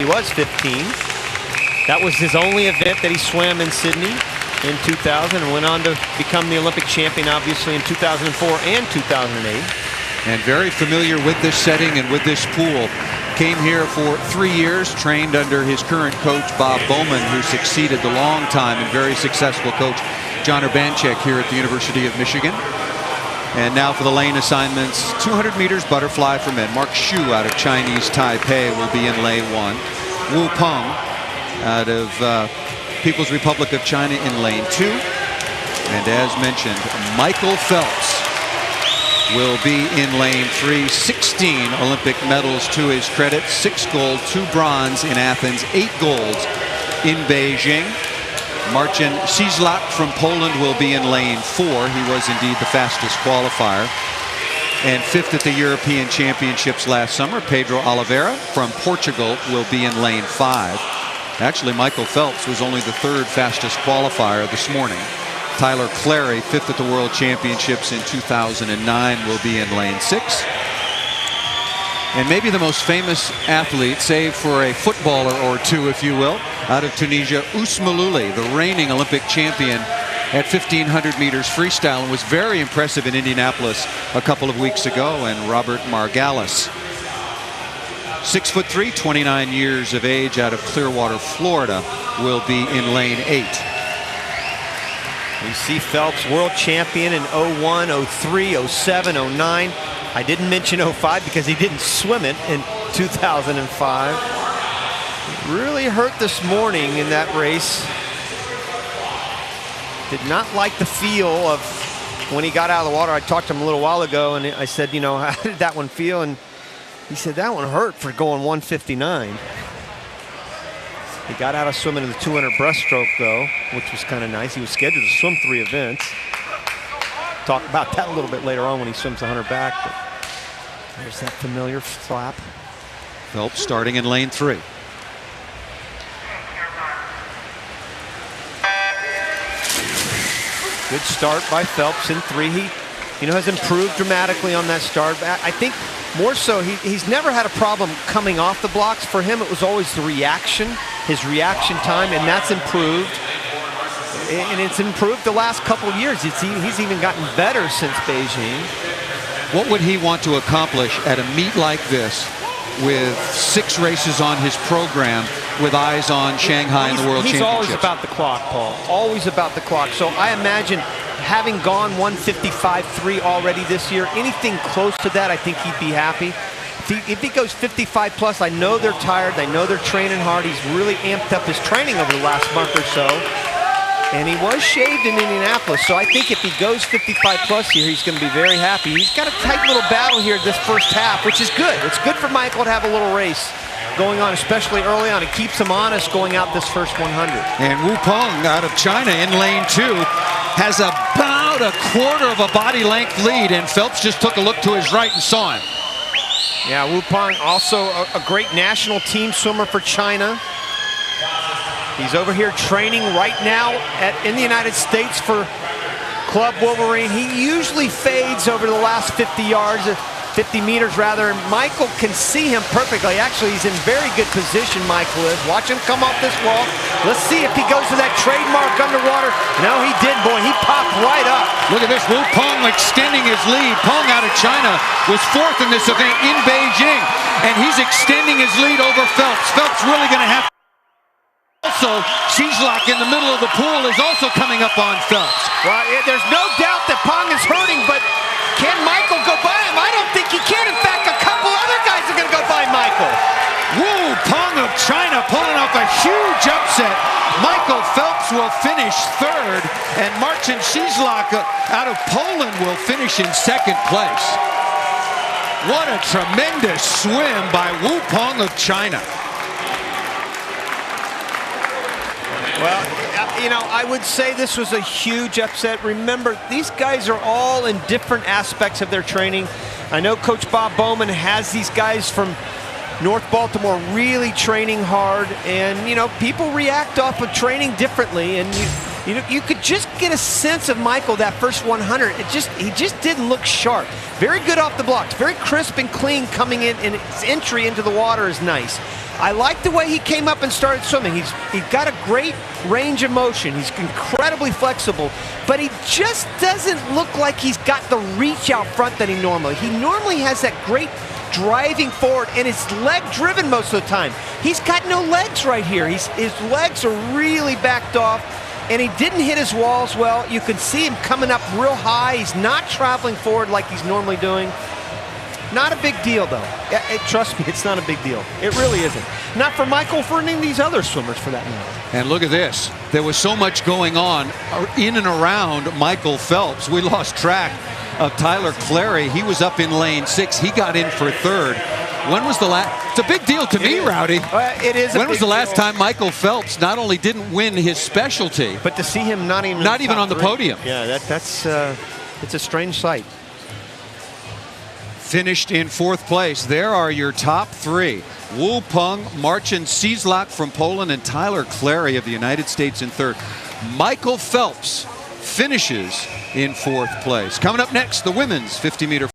He was 15. That was his only event that he swam in Sydney in 2000 and went on to become the Olympic champion, obviously, in 2004 and 2008. And very familiar with this setting and with this pool. Came here for 3 years, trained under his current coach, Bob Bowman, who succeeded the long-time and very successful coach, John Urbanchek, here at the University of Michigan. And now for the lane assignments, 200 meters butterfly for men. Mark Xu out of Chinese Taipei will be in lane 1. Wu Peng out of People's Republic of China in lane 2. And as mentioned, Michael Phelps will be in lane 3. 16 Olympic medals to his credit. 6 gold, 2 bronze in Athens, 8 golds in Beijing. Marcin Cieslak from Poland will be in lane 4. He was indeed the fastest qualifier. And 5th at the European Championships last summer, Pedro Oliveira from Portugal will be in lane 5. Actually, Michael Phelps was only the 3rd fastest qualifier this morning. Tyler Clary, 5th at the World Championships in 2009, will be in lane 6. And maybe the most famous athlete, save for a footballer or two, if you will, out of Tunisia, Ousmalouli, the reigning Olympic champion at 1,500 meters freestyle, and was very impressive in Indianapolis a couple of weeks ago. And Robert Margalis, 6'3", 29 years of age, out of Clearwater, Florida, will be in lane 8. You see Phelps, world champion in 01, 03, 07, 09. I didn't mention 05 because he didn't swim it in 2005. Really hurt this morning in that race. Did not like the feel of when he got out of the water. I talked to him a little while ago and I said, you know, how did that one feel? And he said that one hurt for going 159. He got out of swimming in the 200 breaststroke, though, which was kind of nice. He was scheduled to swim 3 events. Talk about that a little bit later on when he swims the 100 back. But there's that familiar flap. Phelps starting in lane 3. Good start by Phelps in 3. He, has improved dramatically on that start. I think more so, he's never had a problem coming off the blocks. For him, it was always the reaction, his reaction time, and that's improved. And it's improved the last couple of years. He's even gotten better since Beijing. What would he want to accomplish at a meet like this with 6 races on his program with eyes on Shanghai and the World Championships? He's always about the clock, Paul. Always about the clock. So I imagine having gone 155.3 already this year, anything close to that, I think he'd be happy. If he goes 55 plus, I know they're tired. I know they're training hard. He's really amped up his training over the last month or so. And he was shaved in Indianapolis, so I think if he goes 55 plus here, he's going to be very happy. He's got a tight little battle here this first half, which is good. It's good for Michael to have a little race going on, especially early on. It keeps him honest going out this first 100. And Wu Peng out of China in lane 2 has about a quarter of a body length lead, and Phelps just took a look to his right and saw him. Yeah, Wu Peng also a great national team swimmer for China. He's over here training right now in the United States for Club Wolverine. He usually fades over the last 50 yards, 50 meters rather, and Michael can see him perfectly. Actually, he's in very good position, Michael is. Watch him come off this wall. Let's see if he goes to that trademark underwater. No, he did, boy. He popped right up. Look at this, Wu Peng extending his lead. Peng out of China was 4th in this event in Beijing, and he's extending his lead over Phelps. Phelps really going to have. Also, Cieslak in the middle of the pool is also coming up on Phelps. Well, there's no doubt that Peng is hurting, but can Michael go by him? I don't think he can. In fact, a couple other guys are going to go by Michael. Wu Peng of China pulling off a huge upset. Michael Phelps will finish 3rd, and Marcin Cieslak out of Poland will finish in 2nd place. What a tremendous swim by Wu Peng of China. Well, I would say this was a huge upset. Remember, these guys are all in different aspects of their training. I know Coach Bob Bowman has these guys from North Baltimore really training hard, and people react off of training differently, and You know, you could just get a sense of Michael that first 100. He just didn't look sharp. Very good off the blocks, very crisp and clean coming in, and his entry into the water is nice. I like the way he came up and started swimming. He's got a great range of motion. He's incredibly flexible, but he just doesn't look like he's got the reach out front that he normally. He normally has that great driving forward, and it's leg driven most of the time. He's got no legs right here. His legs are really backed off, and he didn't hit his walls well. You can see him coming up real high. He's not traveling forward like he's normally doing. Not a big deal, though. Trust me, it's not a big deal. It really isn't. Not for Michael, for any of these other swimmers, for that matter. And look at this. There was so much going on in and around Michael Phelps. We lost track of Tyler Clary. He was up in lane 6. He got in for 3rd. When was the last? It's a big deal to me, Rowdy. It is. When was the last time Michael Phelps not only didn't win his specialty, but to see him not even on the podium? Yeah, that's it's a strange sight. Finished in 4th place. There are your top 3. Peng, Marcin, Cieslak from Poland, and Tyler Clary of the United States in 3rd. Michael Phelps finishes in 4th place. Coming up next, the women's 50-meter